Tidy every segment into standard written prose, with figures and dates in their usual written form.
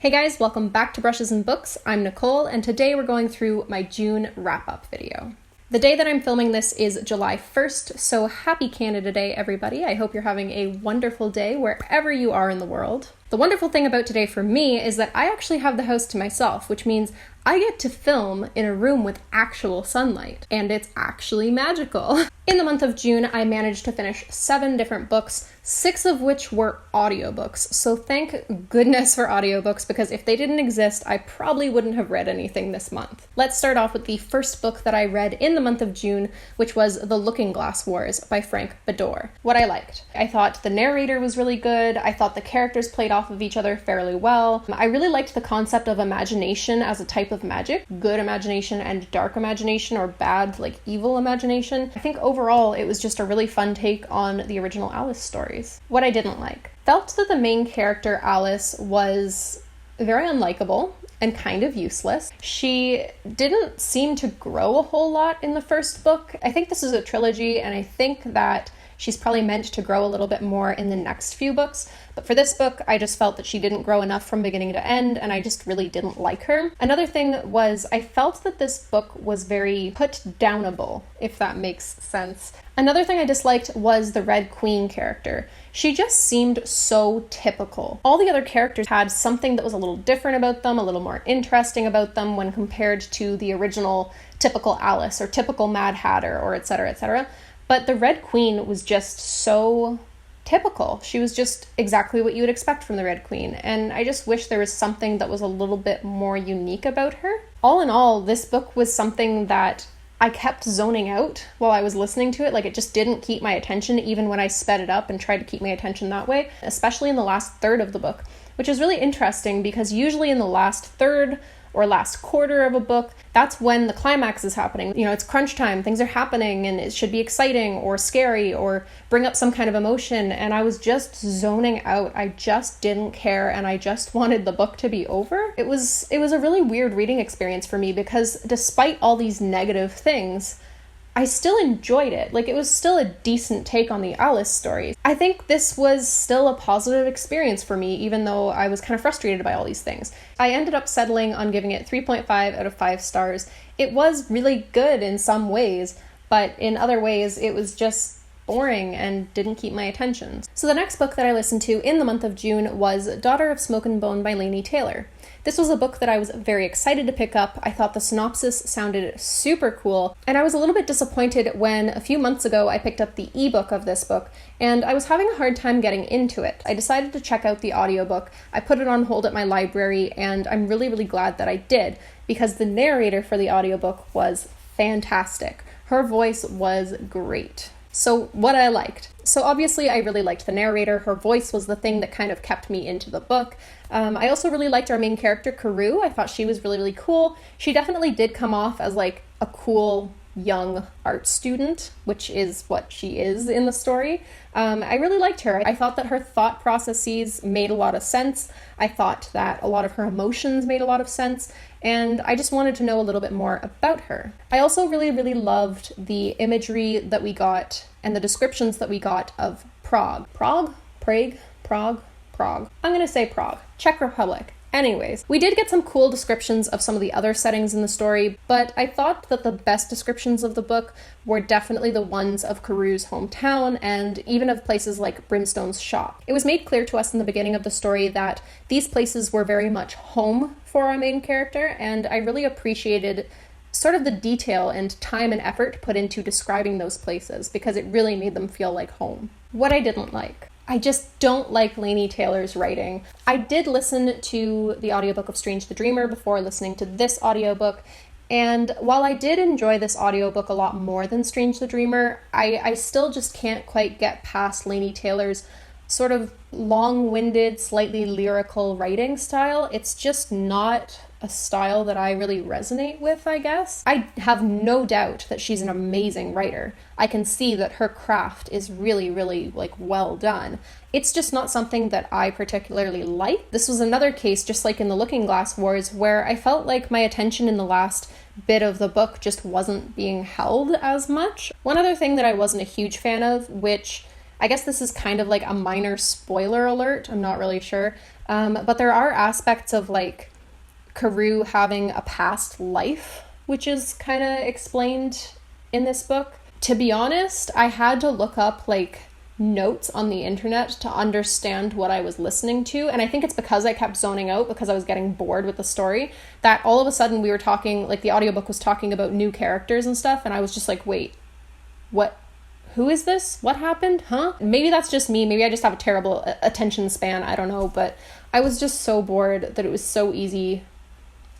Hey guys, welcome back to Brushes and Books. I'm Nicole, and today we're going through my June wrap-up video. The day that I'm filming this is July 1st, so happy Canada Day, everybody. I hope you're having a wonderful day wherever you are in the world. The wonderful thing about today for me is that I actually have the house to myself, which means I get to film in a room with actual sunlight, and it's actually magical. In the month of June, I managed to finish 7 different books, 6 of which were audiobooks. So thank goodness for audiobooks, because if they didn't exist, I probably wouldn't have read anything this month. Let's start off with the first book that I read in the month of June, which was The Looking-Glass Wars by Frank Beddor. What I liked. I thought the narrator was really good. I thought the characters played off of each other fairly well. I really liked the concept of imagination as a type of magic. Good imagination and dark imagination, or bad, like evil imagination. I think overall it was just a really fun take on the original Alice stories. What I didn't like. Felt that the main character, Alice, was very unlikable and kind of useless. She didn't seem to grow a whole lot in the first book. I think this is a trilogy, and I think that she's probably meant to grow a little bit more in the next few books. But for this book, I just felt that she didn't grow enough from beginning to end, and I just really didn't like her. Another thing was I felt that this book was very put-downable, if that makes sense. Another thing I disliked was the Red Queen character. She just seemed so typical. All the other characters had something that was a little different about them, a little more interesting about them when compared to the original typical Alice or typical Mad Hatter, or etc., etc. But the Red Queen was just so typical. She was just exactly what you would expect from the Red Queen, and I just wish there was something that was a little bit more unique about her. All in all, this book was something that I kept zoning out while I was listening to it. Like, it just didn't keep my attention, even when I sped it up and tried to keep my attention that way, especially in the last third of the book, which is really interesting because usually in the last third or last quarter of a book, that's when the climax is happening. You know, it's crunch time, things are happening, and it should be exciting or scary or bring up some kind of emotion, and I was just zoning out. I just didn't care, and I just wanted the book to be over. It was a really weird reading experience for me, because despite all these negative things, I still enjoyed it. Like, it was still a decent take on the Alice story. I think this was still a positive experience for me, even though I was kind of frustrated by all these things. I ended up settling on giving it 3.5 out of 5 stars. It was really good in some ways, but in other ways it was just boring and didn't keep my attention. So the next book that I listened to in the month of June was Daughter of Smoke and Bone by Laini Taylor. This was a book that I was very excited to pick up. I thought the synopsis sounded super cool, and I was a little bit disappointed when a few months ago I picked up the ebook of this book, and I was having a hard time getting into it. I decided to check out the audiobook. I put it on hold at my library, and I'm really, really glad that I did, because the narrator for the audiobook was fantastic. Her voice was great. So what I liked. So obviously I really liked the narrator. Her voice was the thing that kind of kept me into the book. I also really liked our main character, Carew. I thought she was really, really cool. She definitely did come off as like a cool young art student, which is what she is in the story. I really liked her. I thought that her thought processes made a lot of sense. I thought that a lot of her emotions made a lot of sense, and I just wanted to know a little bit more about her. I also really, really loved the imagery that we got and the descriptions that we got of Prague. Prague? Prague? Prague? Prague. I'm gonna say Prague. Czech Republic. Anyways, we did get some cool descriptions of some of the other settings in the story, but I thought that the best descriptions of the book were definitely the ones of Carew's hometown and even of places like Brimstone's shop. It was made clear to us in the beginning of the story that these places were very much home for our main character, and I really appreciated sort of the detail and time and effort put into describing those places, because it really made them feel like home. What I didn't like. I just don't like Laini Taylor's writing. I did listen to the audiobook of Strange the Dreamer before listening to this audiobook, and while I did enjoy this audiobook a lot more than Strange the Dreamer, I still just can't quite get past Laini Taylor's sort of long-winded, slightly lyrical writing style. It's just not a style that I really resonate with, I guess. I have no doubt that she's an amazing writer. I can see that her craft is really, really, like, well done. It's just not something that I particularly like. This was another case, just like in the Looking-Glass Wars, where I felt like my attention in the last bit of the book just wasn't being held as much. One other thing that I wasn't a huge fan of, which I guess this is kind of like a minor spoiler alert, I'm not really sure. But there are aspects of like Karou having a past life, which is kind of explained in this book. To be honest, I had to look up like notes on the internet to understand what I was listening to, and I think it's because I kept zoning out because I was getting bored with the story that all of a sudden we were talking, like the audiobook was talking about new characters and stuff, and I was just like, wait, what? Who is this? What happened? Huh? Maybe that's just me. Maybe I just have a terrible attention span. I don't know, but I was just so bored that it was so easy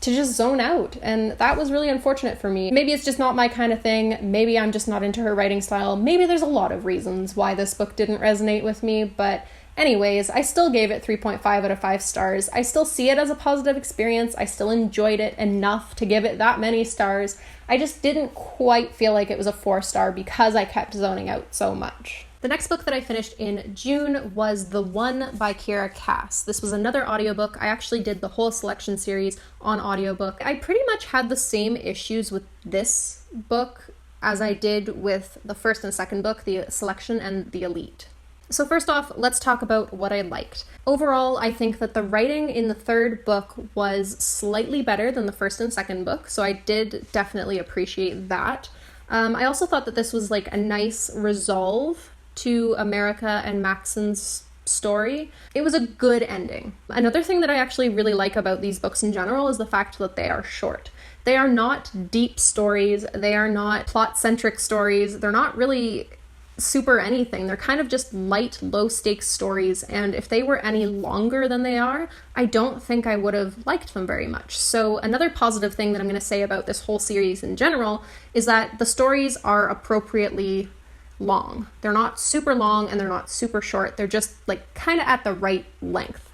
to just zone out, and that was really unfortunate for me. Maybe it's just not my kind of thing. Maybe I'm just not into her writing style. Maybe there's a lot of reasons why this book didn't resonate with me, but anyways, I still gave it 3.5 out of 5 stars. I still see it as a positive experience. I still enjoyed it enough to give it that many stars. I just didn't quite feel like it was a 4-star because I kept zoning out so much. The next book that I finished in June was The One by Kiera Cass. This was another audiobook. I actually did the whole selection series on audiobook. I pretty much had the same issues with this book as I did with the first and second book, the selection and the elite. So first off, let's talk about what I liked. Overall, I think that the writing in the third book was slightly better than the first and second book, so I did definitely appreciate that. I also thought that this was like a nice resolve to America and Maxon's story. It was a good ending. Another thing that I actually really like about these books in general is the fact that they are short. They are not deep stories, they are not plot-centric stories, they're not really super anything. They're kind of just light, low-stakes stories, and if they were any longer than they are, I don't think I would have liked them very much. So another positive thing that I'm going to say about this whole series in general is that the stories are appropriately long. They're not super long and they're not super short. They're just like kind of at the right length.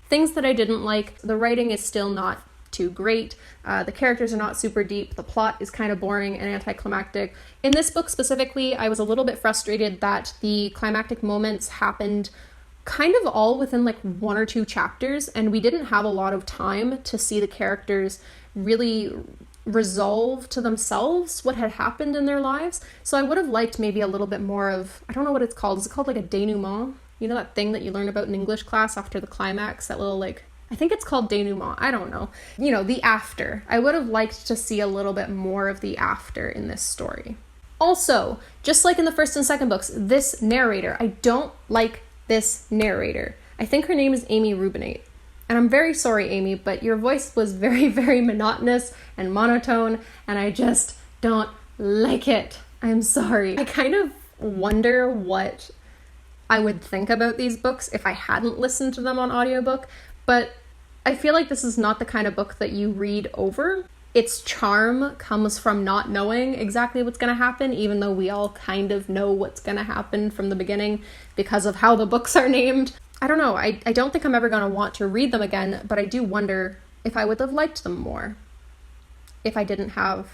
Things that I didn't like, the writing is still not too great. The characters are not super deep. The plot is kind of boring and anticlimactic. In this book specifically, I was a little bit frustrated that the climactic moments happened kind of all within like 1 or 2 chapters, and we didn't have a lot of time to see the characters really resolve to themselves what had happened in their lives. So I would have liked maybe a little bit more of, I don't know what it's called. Is it called like a denouement? You know that thing that you learn about in English class after the climax, that little like, I think it's called denouement. I don't know. You know, the after. I would have liked to see a little bit more of the after in this story. Also, just like in the first and second books, this narrator, I don't like this narrator. I think her name is Amy Rubinate. And I'm very sorry, Amy, but your voice was very, very monotonous and monotone, and I just don't like it. I'm sorry. I kind of wonder what I would think about these books if I hadn't listened to them on audiobook, but I feel like this is not the kind of book that you read over. Its charm comes from not knowing exactly what's going to happen, even though we all kind of know what's going to happen from the beginning because of how the books are named. I don't know, I don't think I'm ever going to want to read them again, but I do wonder if I would have liked them more if I didn't have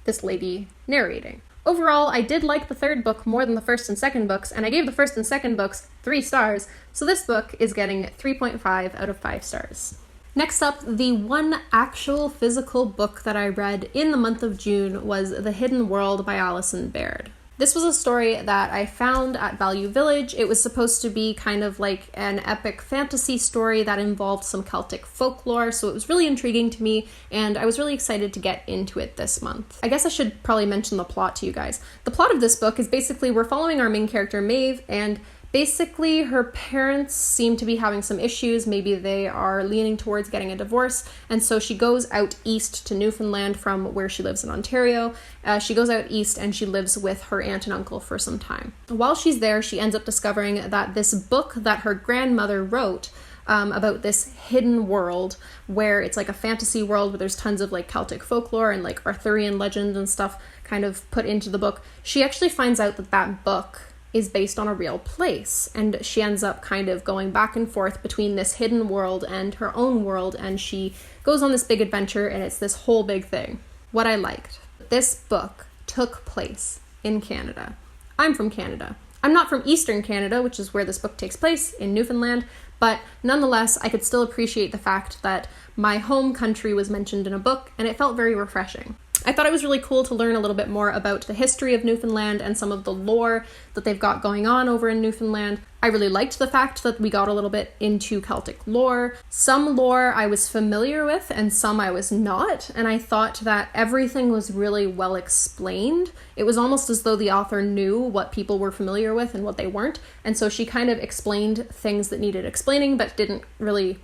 this lady narrating. Overall, I did like the third book more than the first and second books, and I gave the first and second books 3 stars, so this book is getting 3.5 out of 5 stars. Next up, the one actual physical book that I read in the month of June was The Hidden World by Alison Baird. This was a story that I found at Value Village. It was supposed to be kind of like an epic fantasy story that involved some Celtic folklore, so it was really intriguing to me, and I was really excited to get into it this month. I guess I should probably mention the plot to you guys. The plot of this book is basically we're following our main character, Maeve, and basically her parents seem to be having some issues. Maybe they are leaning towards getting a divorce, and so she goes out east to Newfoundland from where she lives in Ontario. She goes out east and she lives with her aunt and uncle for some time. While she's there, she ends up discovering that this book that her grandmother wrote about this hidden world, where it's like a fantasy world where there's tons of like Celtic folklore and like Arthurian legends and stuff kind of put into the book. She actually finds out that that book is based on a real place, and she ends up kind of going back and forth between this hidden world and her own world, and she goes on this big adventure, and it's this whole big thing. What I liked, this book took place in Canada. I'm from Canada. I'm not from Eastern Canada, which is where this book takes place, in Newfoundland, but nonetheless, I could still appreciate the fact that my home country was mentioned in a book, and it felt very refreshing. I thought it was really cool to learn a little bit more about the history of Newfoundland and some of the lore that they've got going on over in Newfoundland. I really liked the fact that we got a little bit into Celtic lore. Some lore I was familiar with and some I was not, and I thought that everything was really well explained. It was almost as though the author knew what people were familiar with and what they weren't, and so she kind of explained things that needed explaining, but didn't really,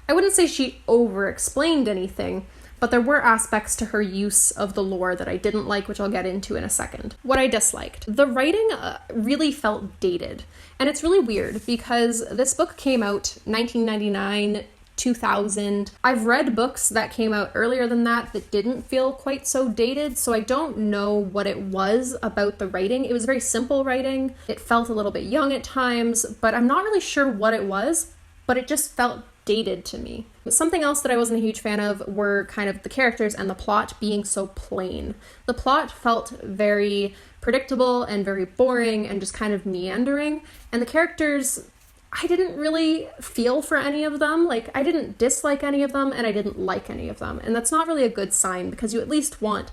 I wouldn't say she over-explained anything, but there were aspects to her use of the lore that I didn't like, which I'll get into in a second. What I disliked. The writing really felt dated. And it's really weird because this book came out 1999, 2000. I've read books that came out earlier than that didn't feel quite so dated, so I don't know what it was about the writing. It was very simple writing. It felt a little bit young at times, but I'm not really sure what it was, but it just felt dated to me. Something else that I wasn't a huge fan of were kind of the characters and the plot being so plain. The plot felt very predictable and very boring and just kind of meandering, and the characters, I didn't really feel for any of them. Like, I didn't dislike any of them and I didn't like any of them, and that's not really a good sign because you at least want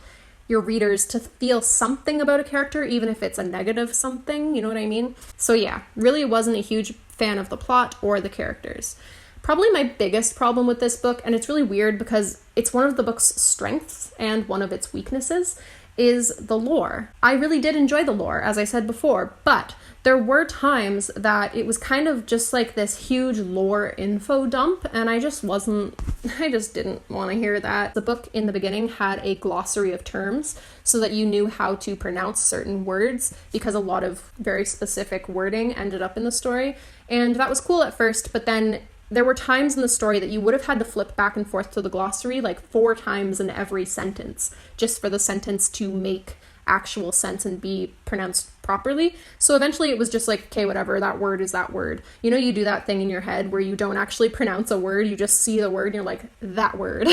your readers to feel something about a character, even if it's a negative something, you know what I mean? So yeah, really wasn't a huge fan of the plot or the characters. Probably my biggest problem with this book, and it's really weird because it's one of the book's strengths and one of its weaknesses, is the lore. I really did enjoy the lore, as I said before, but there were times that it was kind of just like this huge lore info dump, and I just didn't want to hear that. The book in the beginning had a glossary of terms so that you knew how to pronounce certain words because a lot of very specific wording ended up in the story, and that was cool at first, but then there were times in the story that you would have had to flip back and forth to the glossary like 4 times in every sentence, just for the sentence to make actual sense and be pronounced properly. So eventually it was just like, okay, whatever, that word is that word. You know, you do that thing in your head where you don't actually pronounce a word, you just see the word and you're like, that word.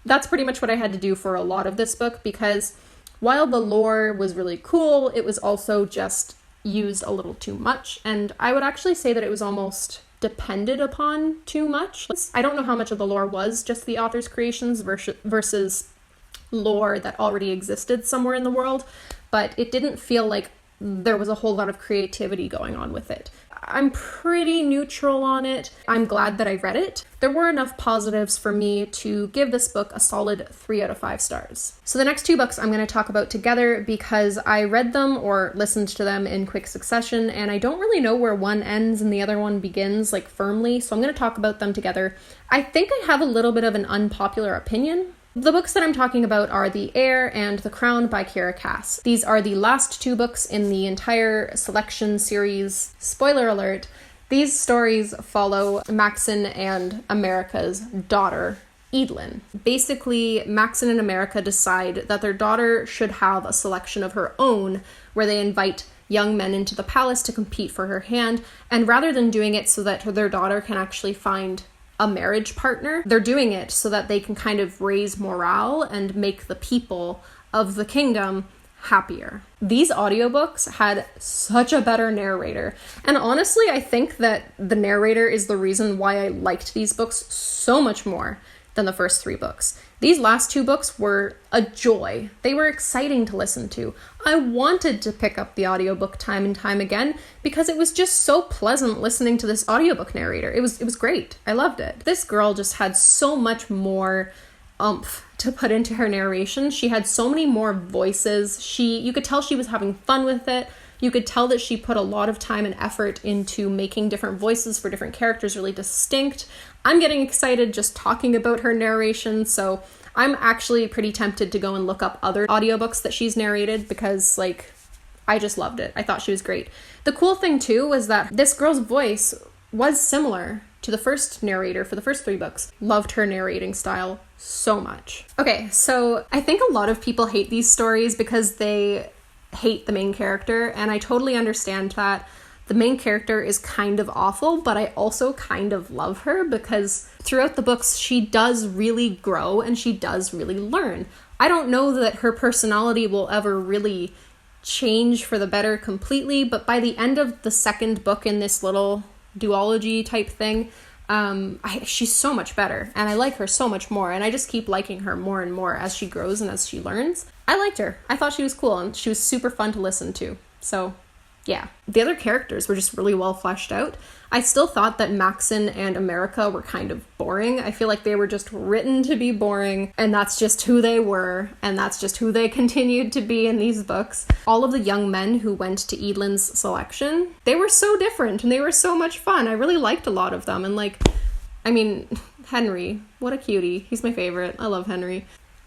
That's pretty much what I had to do for a lot of this book, because while the lore was really cool, it was also just used a little too much. And I would actually say that it was almost depended upon too much. I don't know how much of the lore was just the author's creations versus lore that already existed somewhere in the world, but it didn't feel like there was a whole lot of creativity going on with it. I'm pretty neutral on it. I'm glad that I read it. There were enough positives for me to give this book a solid 3 out of 5 stars. So the next 2 books I'm going to talk about together because I read them or listened to them in quick succession, and I don't really know where one ends and the other one begins, like, firmly, so I'm going to talk about them together. I think I have a little bit of an unpopular opinion. The books that I'm talking about are The Heir and The Crown by Kiera Cass. These are the last 2 books in the entire selection series. Spoiler alert, these stories follow Maxon and America's daughter, Eadlyn. Basically, Maxon and America decide that their daughter should have a selection of her own where they invite young men into the palace to compete for her hand, and rather than doing it so that their daughter can actually find a marriage partner, they're doing it so that they can kind of raise morale and make the people of the kingdom happier. These audiobooks had such a better narrator, and honestly, I think that the narrator is the reason why I liked these books so much more than the first 3 books. These last 2 books were a joy. They were exciting to listen to. I wanted to pick up the audiobook time and time again because it was just so pleasant listening to this audiobook narrator. It was great. I loved it. This girl just had so much more oomph to put into her narration. She had so many more voices. You could tell she was having fun with it. You could tell that she put a lot of time and effort into making different voices for different characters really distinct. I'm getting excited just talking about her narration, so I'm actually pretty tempted to go and look up other audiobooks that she's narrated because, like, I just loved it. I thought she was great. The cool thing, too, was that this girl's voice was similar to the first narrator for the first 3 books. Loved her narrating style so much. Okay, so I think a lot of people hate these stories because they hate the main character, and I totally understand that. The main character is kind of awful, but I also kind of love her because throughout the books, she does really grow and she does really learn. I don't know that her personality will ever really change for the better completely, but by the end of the second book in this little duology type thing, She's so much better, and I like her so much more, and I just keep liking her more and more as she grows and as she learns. I liked her. I thought she was cool, and she was super fun to listen to. So yeah, the other characters were just really well fleshed out. I still thought that Maxon and America were kind of boring. I feel like they were just written to be boring, and that's just who they were, and that's just who they continued to be in these books. All of the young men who went to Eadlin's selection, they were so different, and they were so much fun. I really liked a lot of them, and Henry, what a cutie. He's my favorite. I love Henry.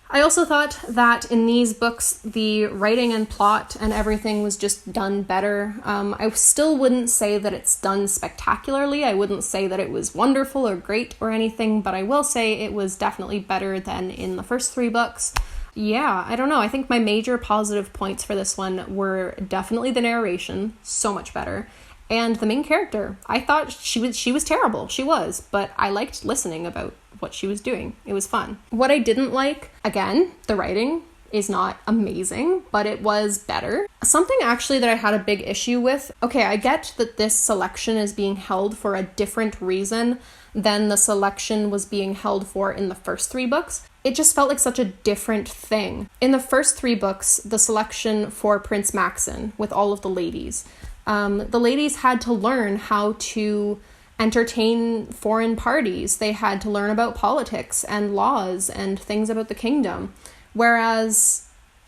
I also thought that in these books, the writing and plot and everything was just done better. I still wouldn't say that it's done spectacularly. I wouldn't say that it was wonderful or great or anything, but I will say it was definitely better than in the first 3 books. Yeah, I don't know. I think my major positive points for this one were definitely the narration, so much better, and the main character. I thought she was terrible. She was, but I liked listening about what she was doing. It was fun. What I didn't like, again, the writing is not amazing, but it was better. Something actually that I had a big issue with, okay, I get that this selection is being held for a different reason than the selection was being held for in the first 3 books. It just felt like such a different thing. In the first 3 books, the selection for Prince Maxon with all of the ladies had to learn how to entertain foreign parties. They had to learn about politics and laws and things about the kingdom. Whereas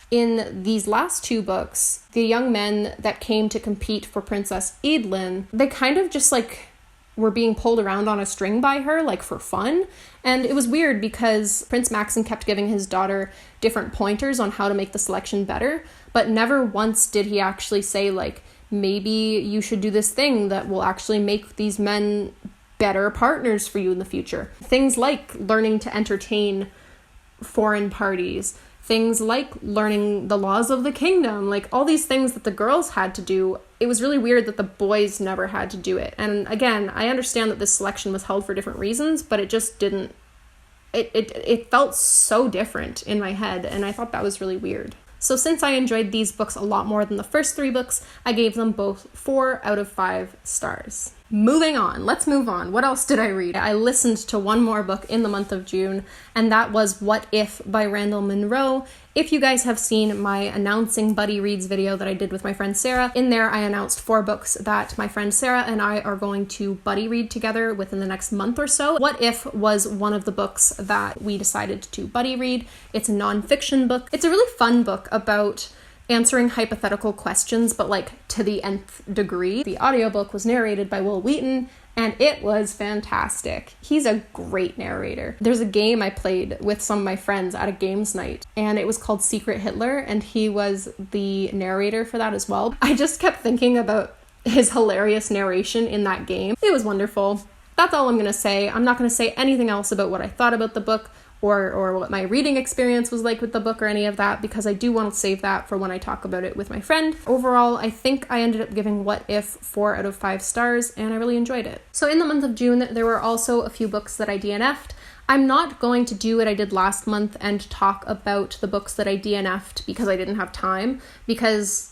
in these last 2 books, the young men that came to compete for Princess Eadlin, they kind of just were being pulled around on a string by her, for fun. And it was weird because Prince Maxon kept giving his daughter different pointers on how to make the selection better, but never once did he actually say, maybe you should do this thing that will actually make these men better partners for you in the future. Things like learning to entertain foreign parties, things like learning the laws of the kingdom, all these things that the girls had to do. It was really weird that the boys never had to do it. And again, I understand that this selection was held for different reasons, but it just didn't, it felt so different in my head, and I thought that was really weird. So since I enjoyed these books a lot more than the first 3 books, I gave them both 4 out of 5 stars. Moving on, let's move on. What else did I read? I listened to one more book in the month of June, and that was What If by Randall Munroe. If you guys have seen my announcing Buddy Reads video that I did with my friend Sarah, in there I announced 4 books that my friend Sarah and I are going to buddy read together within the next month or so. What If was one of the books that we decided to buddy read. It's a nonfiction book. It's a really fun book about answering hypothetical questions, but to the nth degree. The audiobook was narrated by Will Wheaton, and it was fantastic. He's a great narrator. There's a game I played with some of my friends at a games night, and it was called Secret Hitler, and he was the narrator for that as well. I just kept thinking about his hilarious narration in that game. It was wonderful. That's all I'm gonna say. I'm not gonna say anything else about what I thought about the book, or what my reading experience was like with the book or any of that, because I do want to save that for when I talk about it with my friend. Overall, I think I ended up giving What If 4 out of 5 stars, and I really enjoyed it. So in the month of June, there were also a few books that I DNF'd. I'm not going to do what I did last month and talk about the books that I DNF'd because I didn't have time, because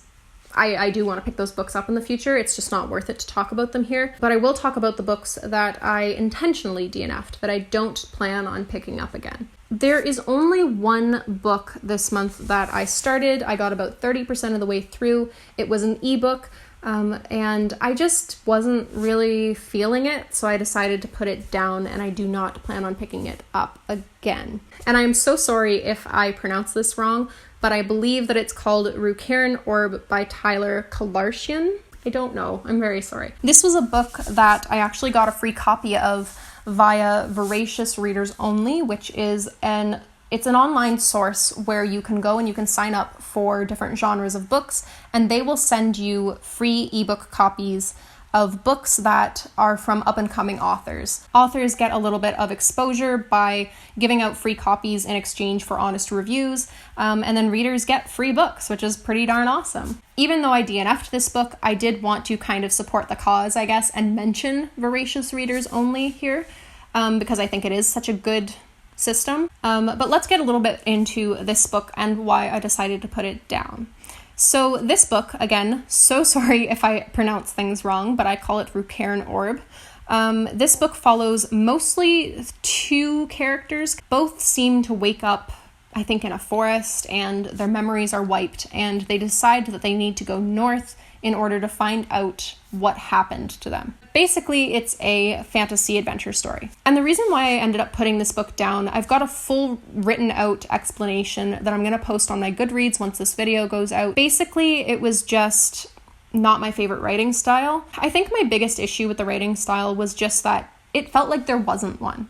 I do want to pick those books up in the future. It's just not worth it to talk about them here. But I will talk about the books that I intentionally DNF'd, that I don't plan on picking up again. There is only one book this month that I started. I got about 30% of the way through. It was an ebook, and I just wasn't really feeling it, so I decided to put it down, and I do not plan on picking it up again. And I am so sorry if I pronounce this wrong, but I believe that it's called Rucairn Orb by Tyler Kalarchian. I don't know. I'm very sorry. This was a book that I actually got a free copy of via Voracious Readers Only, which is it's an online source where you can go and you can sign up for different genres of books, and they will send you free ebook copies of books that are from up-and-coming authors. Authors get a little bit of exposure by giving out free copies in exchange for honest reviews, and then readers get free books, which is pretty darn awesome. Even though I DNF'd this book, I did want to kind of support the cause, I guess, and mention Voracious Readers Only here, because I think it is such a good system. But let's get a little bit into this book and why I decided to put it down. So this book, again, so sorry if I pronounce things wrong, but I call it Rucairn Orb. This book follows mostly two characters. Both seem to wake up, I think, in a forest, and their memories are wiped, and they decide that they need to go north in order to find out what happened to them. Basically, it's a fantasy adventure story. And the reason why I ended up putting this book down, I've got a full written out explanation that I'm going to post on my Goodreads once this video goes out. Basically, it was just not my favorite writing style. I think my biggest issue with the writing style was just that it felt like there wasn't one.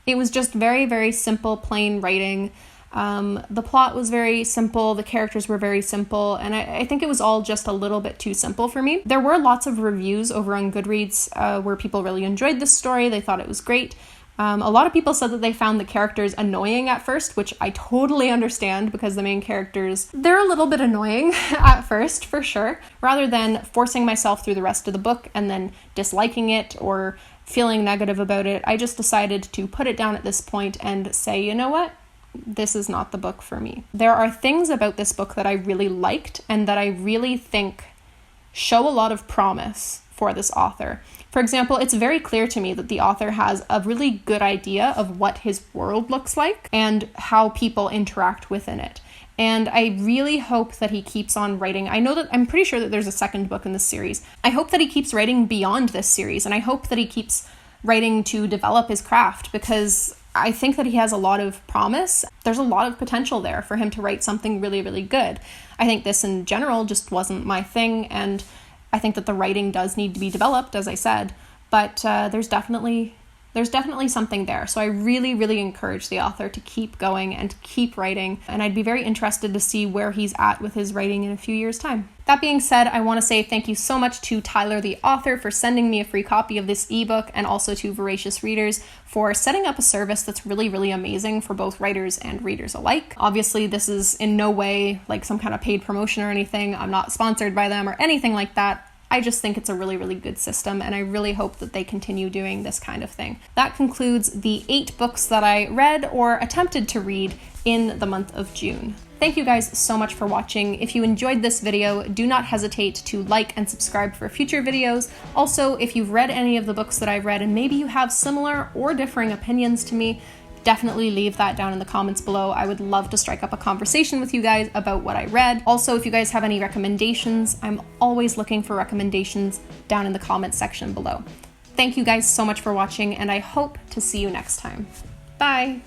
It was just very, very simple, plain writing. The plot was very simple, the characters were very simple, and I think it was all just a little bit too simple for me. There were lots of reviews over on Goodreads where people really enjoyed this story, they thought it was great. A lot of people said that they found the characters annoying at first, which I totally understand because the main characters, they're a little bit annoying at first, for sure. Rather than forcing myself through the rest of the book and then disliking it or feeling negative about it, I just decided to put it down at this point and say, you know what? This is not the book for me. There are things about this book that I really liked and that I really think show a lot of promise for this author. For example, it's very clear to me that the author has a really good idea of what his world looks like and how people interact within it. And I really hope that he keeps on writing. I'm pretty sure that there's a second book in this series. I hope that he keeps writing beyond this series, and I hope that he keeps writing to develop his craft, because I think that he has a lot of promise. There's a lot of potential there for him to write something really, really good. I think this in general just wasn't my thing, and I think that the writing does need to be developed, as I said, but there's definitely something there. So I really, really encourage the author to keep going and keep writing, and I'd be very interested to see where he's at with his writing in a few years' time. That being said, I want to say thank you so much to Tyler, the author, for sending me a free copy of this ebook, and also to Voracious Readers for setting up a service that's really, really amazing for both writers and readers alike. Obviously, this is in no way like some kind of paid promotion or anything. I'm not sponsored by them or anything like that. I just think it's a really, really good system, and I really hope that they continue doing this kind of thing. That concludes the 8 books that I read or attempted to read in the month of June. Thank you guys so much for watching. If you enjoyed this video, do not hesitate to like and subscribe for future videos. Also, if you've read any of the books that I've read and maybe you have similar or differing opinions to me, definitely leave that down in the comments below. I would love to strike up a conversation with you guys about what I read. Also, if you guys have any recommendations, I'm always looking for recommendations down in the comments section below. Thank you guys so much for watching, and I hope to see you next time. Bye!